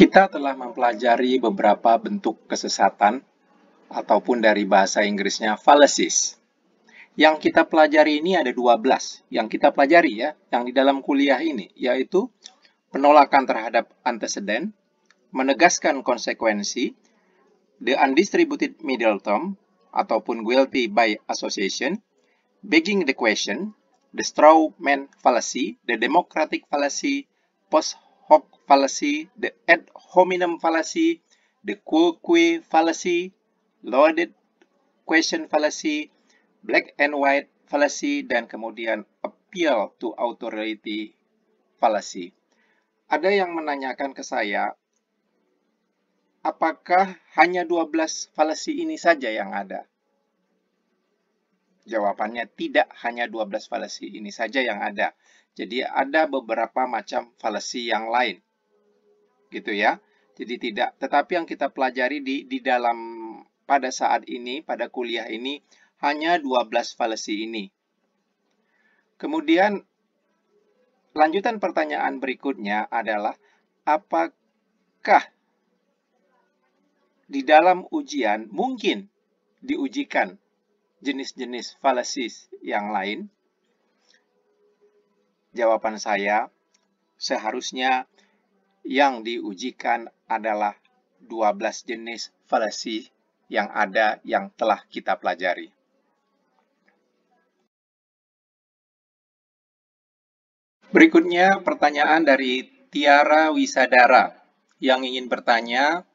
Kita telah mempelajari beberapa bentuk kesesatan ataupun dari bahasa Inggrisnya fallacies. Yang kita pelajari ini ada 12. Yang kita pelajari ya, yang di dalam kuliah ini, yaitu penolakan terhadap antecedent, menegaskan konsekuensi, the undistributed middle term, ataupun guilty by association, begging the question, the straw man fallacy, the democratic fallacy, post hoc fallacy, the ad hominem fallacy, the quoque fallacy, loaded question fallacy, black and white fallacy, dan kemudian appeal to authority fallacy. Ada yang menanyakan ke saya, apakah hanya 12 fallacy ini saja yang ada? Jawabannya tidak hanya 12 fallacy ini saja yang ada. Jadi ada beberapa macam fallacy yang lain. Gitu ya. Jadi tidak, tetapi yang kita pelajari di dalam pada saat ini, pada kuliah ini hanya 12 fallacy ini. Kemudian lanjutan pertanyaan berikutnya adalah apakah di dalam ujian mungkin diujikan jenis-jenis fallacies yang lain? Jawaban saya, seharusnya yang diujikan adalah 12 jenis fallacy yang ada yang telah kita pelajari. Berikutnya pertanyaan dari Tiara Wisadara yang ingin bertanya,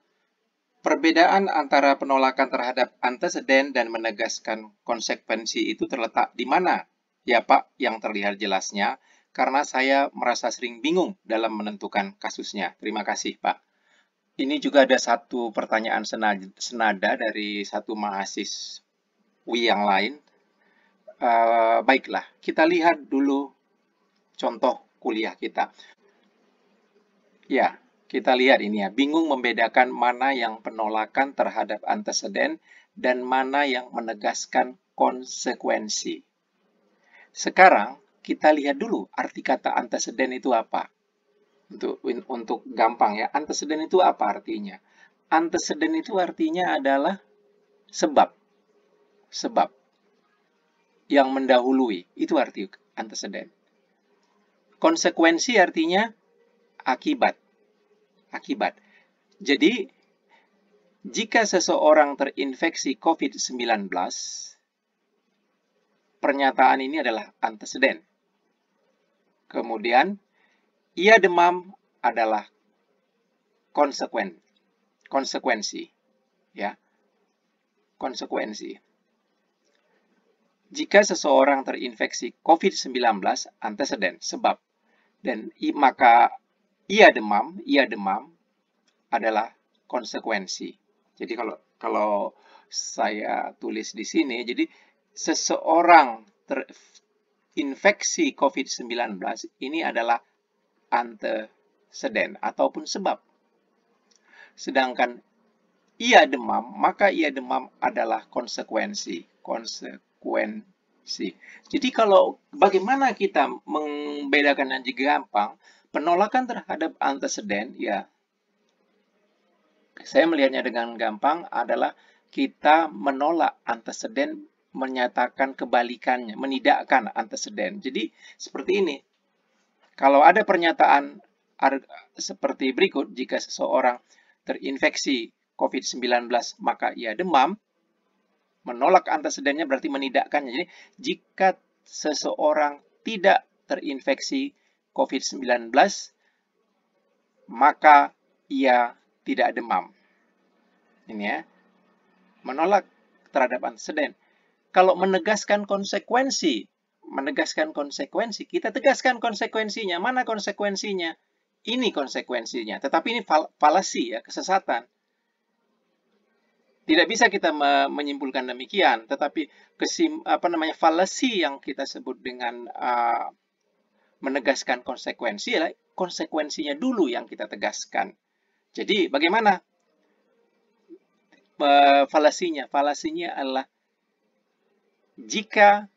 perbedaan antara penolakan terhadap antecedent dan menegaskan konsekuensi itu terletak di mana? Ya Pak, yang terlihat jelasnya, karena saya merasa sering bingung dalam menentukan kasusnya. Terima kasih Pak. Ini juga ada satu pertanyaan senada dari satu mahasiswi yang lain. Baiklah, kita lihat dulu contoh kuliah kita. Ya, kita lihat ini ya, bingung membedakan mana yang penolakan terhadap antecedent dan mana yang menegaskan konsekuensi. Sekarang kita lihat dulu arti kata antecedent itu apa. Untuk gampang ya, antecedent itu apa artinya? Antecedent itu artinya adalah sebab. Sebab yang mendahului, itu arti antecedent. Konsekuensi artinya akibat. Akibat. Jadi, jika seseorang terinfeksi COVID-19, pernyataan ini adalah antecedent. Kemudian, ia demam adalah konsekuensi. Ya. Konsekuensi. Jika seseorang terinfeksi COVID-19, antecedent, sebab. Dan maka ia demam adalah konsekuensi. Jadi kalau saya tulis di sini, jadi seseorang terinfeksi COVID-19 ini adalah antecedent ataupun sebab. Sedangkan ia demam, maka ia demam adalah konsekuensi. Jadi kalau bagaimana kita membedakan yang gampang, penolakan terhadap antecedent, ya saya melihatnya dengan gampang adalah kita menolak antecedent, menyatakan kebalikannya, menidakkan antecedent. Jadi seperti ini, kalau ada pernyataan seperti berikut, jika seseorang terinfeksi COVID-19 maka ia demam, menolak antecedentnya berarti menidakkannya. Jadi jika seseorang tidak terinfeksi COVID-19 maka ia tidak demam. Ini ya. Menolak terhadap antecedent. Kalau menegaskan konsekuensi, kita tegaskan konsekuensinya. Mana konsekuensinya? Ini konsekuensinya. Tetapi ini fallacy ya, kesesatan. Tidak bisa kita menyimpulkan demikian, tetapi fallacy yang kita sebut dengan menegaskan konsekuensi adalah konsekuensinya dulu yang kita tegaskan. Jadi bagaimana falasinya? Falasinya adalah jika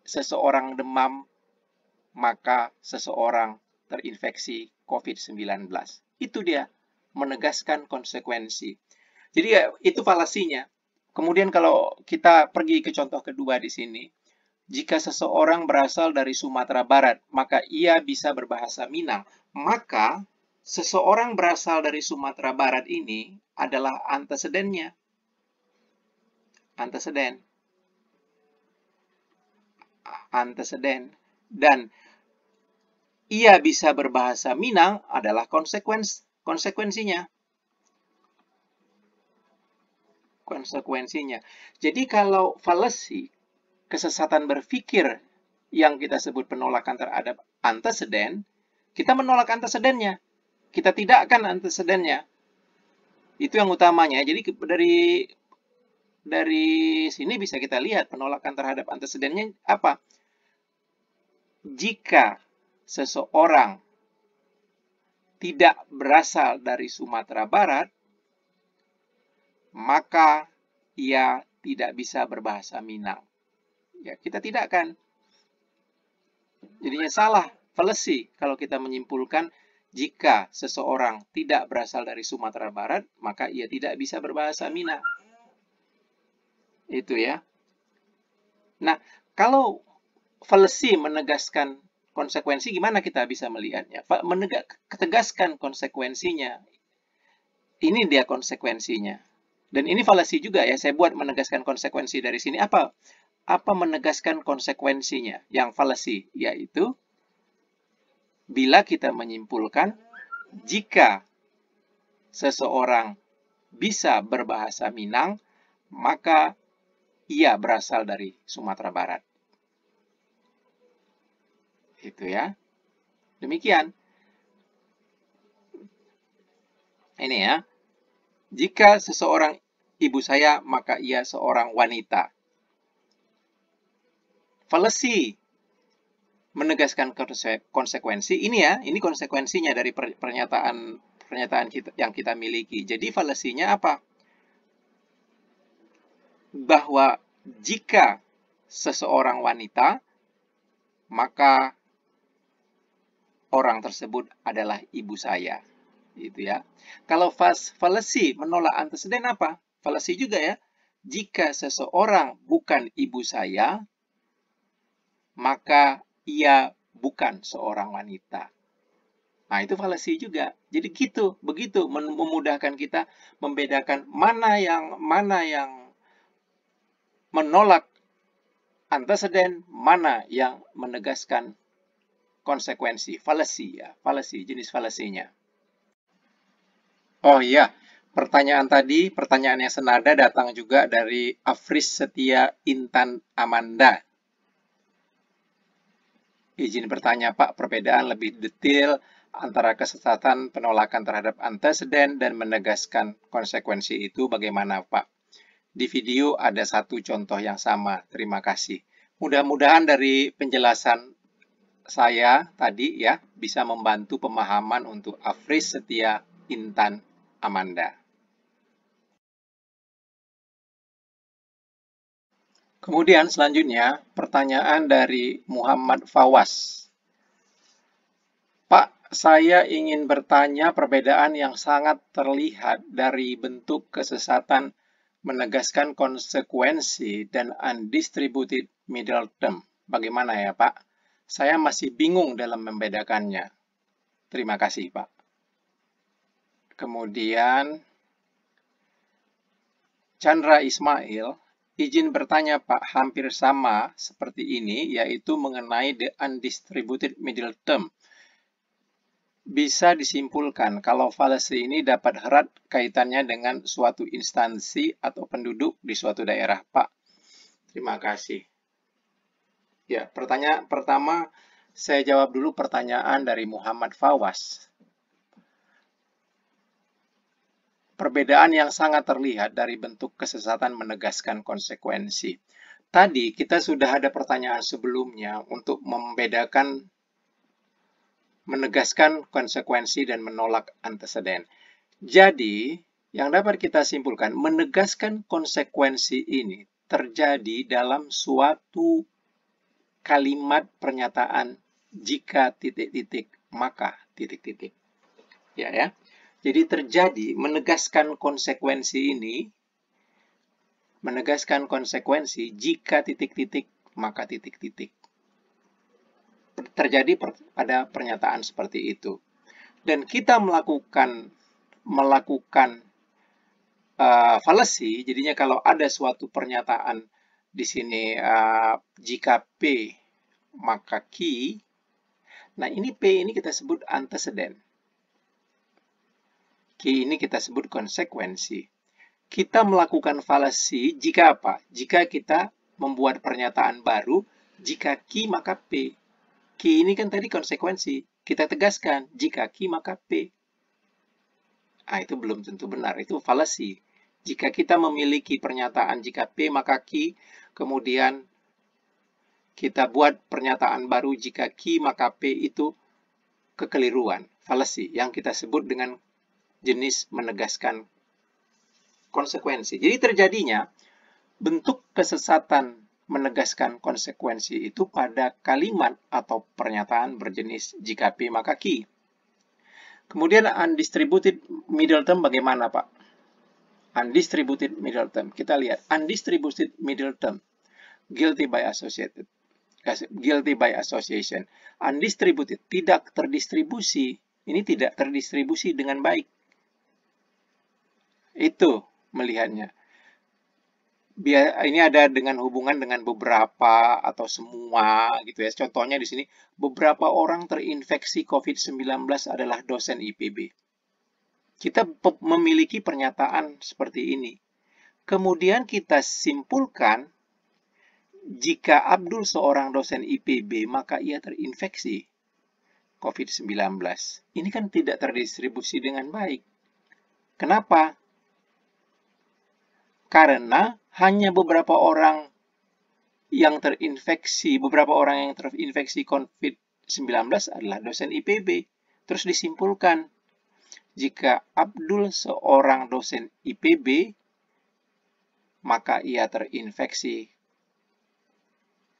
seseorang demam, maka seseorang terinfeksi COVID-19. Itu dia menegaskan konsekuensi. Jadi ya, itu falasinya. Kemudian kalau kita pergi ke contoh kedua di sini, jika seseorang berasal dari Sumatera Barat, maka ia bisa berbahasa Minang. Maka seseorang berasal dari Sumatera Barat ini adalah antecedennya. Anteceden. Dan ia bisa berbahasa Minang adalah konsekuensinya. Jadi kalau falasi, kesesatan berpikir yang kita sebut penolakan terhadap anteceden, kita menolak antecedennya. Kita tidakkan antecedennya. Itu yang utamanya. Jadi dari sini bisa kita lihat penolakan terhadap antecedennya apa? Jika seseorang tidak berasal dari Sumatera Barat, maka ia tidak bisa berbahasa Minang. Ya, kita tidakkan. Jadinya salah, fallacy, kalau kita menyimpulkan jika seseorang tidak berasal dari Sumatera Barat, maka ia tidak bisa berbahasa Minang. Itu ya. Nah, kalau fallacy menegaskan konsekuensi, gimana kita bisa melihatnya? Ketegaskan konsekuensinya. Ini dia konsekuensinya. Dan ini fallacy juga ya, saya buat menegaskan konsekuensi dari sini. Apa menegaskan konsekuensinya? Yang fallacy, yaitu bila kita menyimpulkan jika seseorang bisa berbahasa Minang, maka ia berasal dari Sumatera Barat. Itu ya. Demikian. Ini ya. Jika seseorang ibu saya, maka ia seorang wanita. Fallacy menegaskan konsekuensi. Ini ya, ini konsekuensinya dari pernyataan kita, yang kita miliki. Jadi fallacy-nya apa? Bahwa jika seseorang wanita, maka orang tersebut adalah ibu saya. Gitu ya. Kalau fallacy menolak anteceden apa? Fallacy juga ya. Jika seseorang bukan ibu saya, maka ia bukan seorang wanita. Nah, itu fallacy juga. Jadi begitu memudahkan kita membedakan mana yang menolak anteceden, mana yang menegaskan konsekuensi. Fallacy ya, fallacy, jenis fallacy-nya. Oh iya, pertanyaan yang senada datang juga dari Afris Setia Intan Amanda. Izin bertanya Pak, perbedaan lebih detail antara kesesatan penolakan terhadap anteceden dan menegaskan konsekuensi itu bagaimana Pak? Di video ada satu contoh yang sama. Terima kasih. Mudah-mudahan dari penjelasan saya tadi ya bisa membantu pemahaman untuk Afris Setia Intan Amanda. Kemudian selanjutnya pertanyaan dari Muhammad Fawas. Pak, saya ingin bertanya perbedaan yang sangat terlihat dari bentuk kesesatan menegaskan konsekuensi dan undistributed middle term. Bagaimana ya Pak? Saya masih bingung dalam membedakannya. Terima kasih Pak. Kemudian Chandra Ismail, izin bertanya Pak, hampir sama seperti ini, yaitu mengenai the undistributed middle term. Bisa disimpulkan kalau fallacy ini dapat erat kaitannya dengan suatu instansi atau penduduk di suatu daerah, Pak. Terima kasih. Ya, pertanyaan pertama, saya jawab dulu pertanyaan dari Muhammad Fawas. Perbedaan yang sangat terlihat dari bentuk kesesatan menegaskan konsekuensi. Tadi kita sudah ada pertanyaan sebelumnya untuk membedakan menegaskan konsekuensi dan menolak anteceden. Jadi, yang dapat kita simpulkan, menegaskan konsekuensi ini terjadi dalam suatu kalimat pernyataan jika titik-titik, maka titik-titik. Ya. Jadi terjadi menegaskan konsekuensi ini, menegaskan konsekuensi jika titik-titik maka titik-titik. Terjadi pada pernyataan seperti itu. Dan kita melakukan fallacy, jadinya kalau ada suatu pernyataan di sini jika P maka Q, nah ini P ini kita sebut antecedent. Q ini kita sebut konsekuensi. Kita melakukan fallacy jika apa? Jika kita membuat pernyataan baru, jika Q maka P. Q ini kan tadi konsekuensi. Kita tegaskan, jika Q maka P. Nah, itu belum tentu benar, itu fallacy. Jika kita memiliki pernyataan jika P maka Q, kemudian kita buat pernyataan baru jika Q maka P, itu kekeliruan, fallacy, yang kita sebut dengan jenis menegaskan konsekuensi. Jadi terjadinya bentuk kesesatan menegaskan konsekuensi itu pada kalimat atau pernyataan berjenis jika P maka Q. Kemudian undistributed middle term bagaimana, Pak? Undistributed middle term. Kita lihat undistributed middle term. Guilty by association. Undistributed, tidak terdistribusi. Ini tidak terdistribusi dengan baik. Itu melihatnya. Ini ada dengan hubungan dengan beberapa atau semua gitu ya. Contohnya di sini, beberapa orang terinfeksi COVID-19 adalah dosen IPB. Kita memiliki pernyataan seperti ini. Kemudian kita simpulkan, jika Abdul seorang dosen IPB, maka ia terinfeksi COVID-19. Ini kan tidak terdistribusi dengan baik. Kenapa? Karena hanya beberapa orang yang terinfeksi COVID-19 adalah dosen IPB. Terus disimpulkan, jika Abdul seorang dosen IPB, maka ia terinfeksi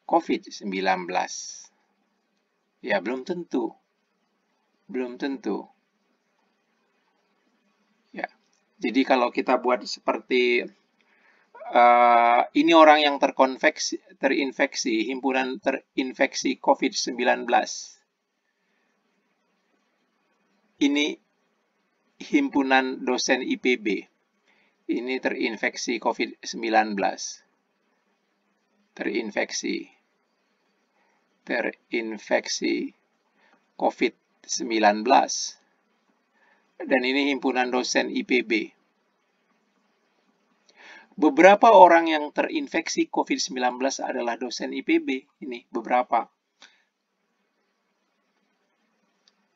COVID-19. Ya, belum tentu. Belum tentu. Ya. Jadi kalau kita buat seperti ini orang yang terinfeksi, himpunan terinfeksi COVID-19. Ini himpunan dosen IPB. Ini terinfeksi COVID-19. Terinfeksi COVID-19. Dan ini himpunan dosen IPB. Beberapa orang yang terinfeksi COVID-19 adalah dosen IPB. Ini beberapa.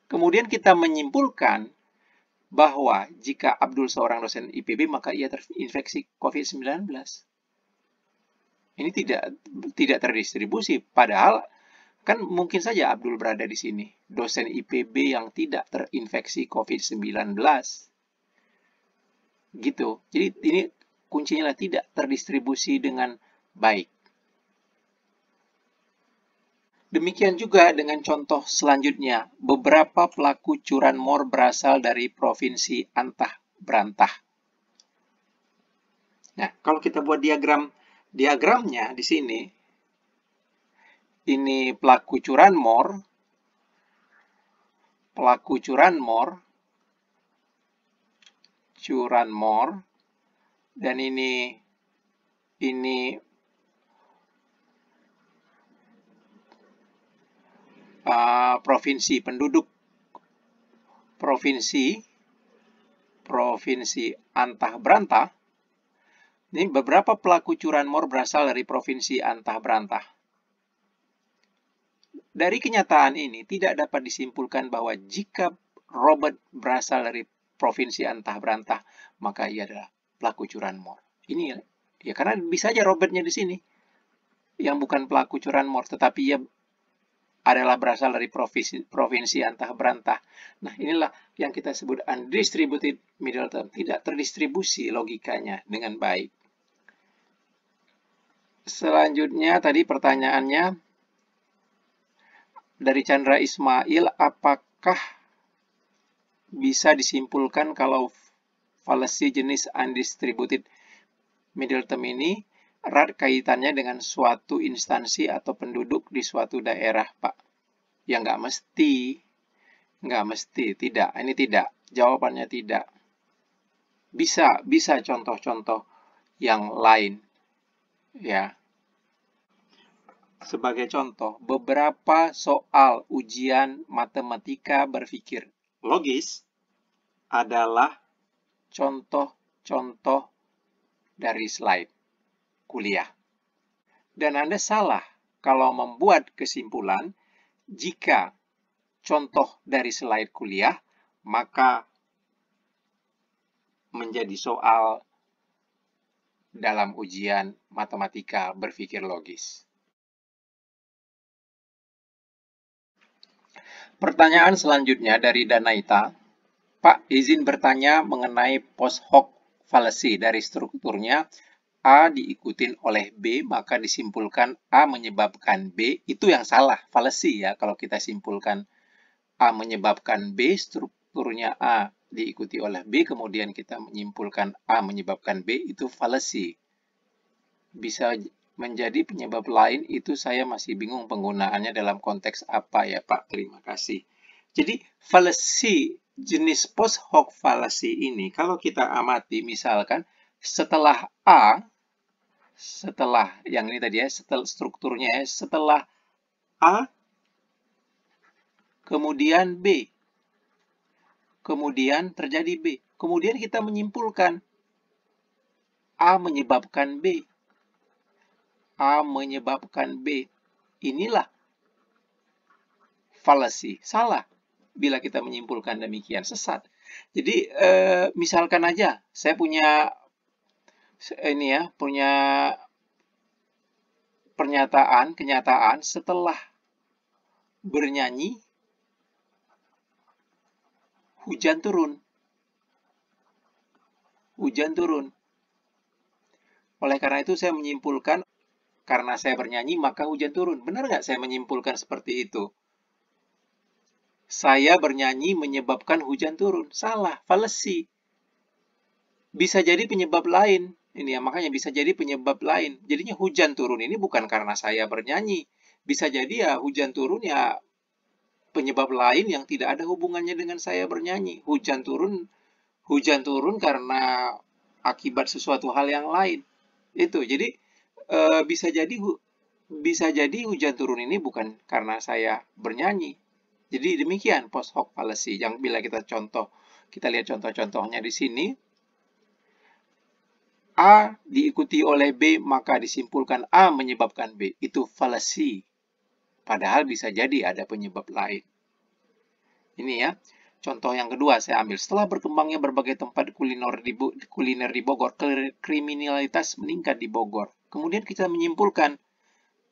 Kemudian kita menyimpulkan bahwa jika Abdul seorang dosen IPB, maka ia terinfeksi COVID-19. Ini tidak terdistribusi. Padahal kan mungkin saja Abdul berada di sini, dosen IPB yang tidak terinfeksi COVID-19. Gitu. Jadi ini kuncinya tidak terdistribusi dengan baik. Demikian juga dengan contoh selanjutnya. Beberapa pelaku curanmor berasal dari provinsi antah berantah. Nah, kalau kita buat diagramnya di sini, ini pelaku curanmor, dan ini provinsi penduduk provinsi antah berantah. Ini beberapa pelaku curanmor berasal dari provinsi antah berantah. Dari kenyataan ini tidak dapat disimpulkan bahwa jika Robert berasal dari provinsi antah berantah, maka ia adalah pelaku curanmor. Ini ya karena bisa aja Robertnya di sini yang bukan pelaku curanmor, tetapi ia adalah berasal dari provinsi antah berantah. Nah, inilah yang kita sebut undistributed middle term. Tidak terdistribusi logikanya dengan baik. Selanjutnya, tadi pertanyaannya dari Chandra Ismail, apakah bisa disimpulkan kalau fallacy jenis undistributed middle term ini erat kaitannya dengan suatu instansi atau penduduk di suatu daerah, Pak. Ya nggak mesti, tidak. Ini tidak. Jawabannya tidak. Bisa contoh-contoh yang lain. Ya. Sebagai contoh, beberapa soal ujian matematika berpikir logis adalah contoh-contoh dari slide kuliah. Dan Anda salah kalau membuat kesimpulan jika contoh dari slide kuliah, maka menjadi soal dalam ujian matematika berpikir logis. Pertanyaan selanjutnya dari Danaita. Pak, izin bertanya mengenai post hoc fallacy. Dari strukturnya A diikutin oleh B, maka disimpulkan A menyebabkan B. Itu yang salah, fallacy ya. Kalau kita simpulkan A menyebabkan B, strukturnya A diikuti oleh B, kemudian kita menyimpulkan A menyebabkan B, itu fallacy. Bisa menjadi penyebab lain, itu saya masih bingung penggunaannya dalam konteks apa ya Pak. Terima kasih. Jadi fallacy jenis post hoc fallacy ini kalau kita amati misalkan setelah A, setelah yang ini tadi ya, setelah strukturnya ya, setelah A kemudian B, kemudian terjadi B, kemudian kita menyimpulkan A menyebabkan B, A menyebabkan B. Inilah fallacy. Salah bila kita menyimpulkan demikian, sesat. Jadi misalkan aja saya punya kenyataan setelah bernyanyi hujan turun. Hujan turun. Oleh karena itu saya menyimpulkan karena saya bernyanyi maka hujan turun. Benar nggak saya menyimpulkan seperti itu? Saya bernyanyi menyebabkan hujan turun. Salah, fallacy. Bisa jadi penyebab lain. Ini ya, makanya bisa jadi penyebab lain. Jadinya hujan turun ini bukan karena saya bernyanyi. Bisa jadi ya hujan turun ya penyebab lain yang tidak ada hubungannya dengan saya bernyanyi. Hujan turun karena akibat sesuatu hal yang lain. Itu. Jadi bisa jadi hujan turun ini bukan karena saya bernyanyi. Jadi demikian post hoc fallacy yang bila kita lihat contoh-contohnya di sini. A diikuti oleh B maka disimpulkan A menyebabkan B. Itu fallacy. Padahal bisa jadi ada penyebab lain. Ini ya. Contoh yang kedua saya ambil. Setelah berkembangnya berbagai tempat kuliner di Bogor, kriminalitas meningkat di Bogor. Kemudian kita menyimpulkan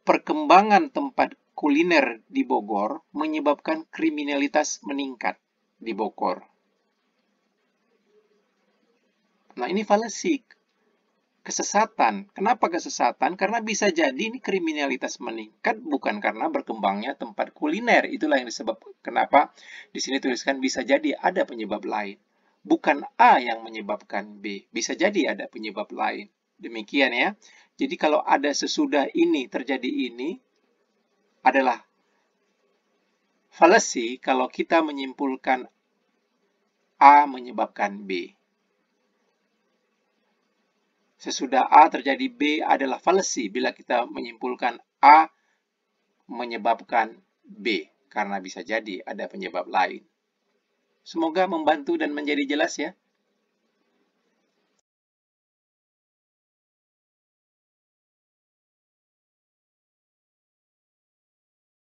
perkembangan tempat kuliner di Bogor menyebabkan kriminalitas meningkat di Bogor. Nah, ini fallacy. Kesesatan. Kenapa kesesatan? Karena bisa jadi ini kriminalitas meningkat bukan karena berkembangnya tempat kuliner. Itulah yang disebabkan kenapa di sini tuliskan bisa jadi ada penyebab lain. Bukan A yang menyebabkan B. Bisa jadi ada penyebab lain. Demikian ya. Jadi kalau ada sesudah ini terjadi ini adalah fallacy kalau kita menyimpulkan A menyebabkan B. Sesudah A terjadi B adalah fallacy bila kita menyimpulkan A menyebabkan B, karena bisa jadi ada penyebab lain. Semoga membantu dan menjadi jelas ya.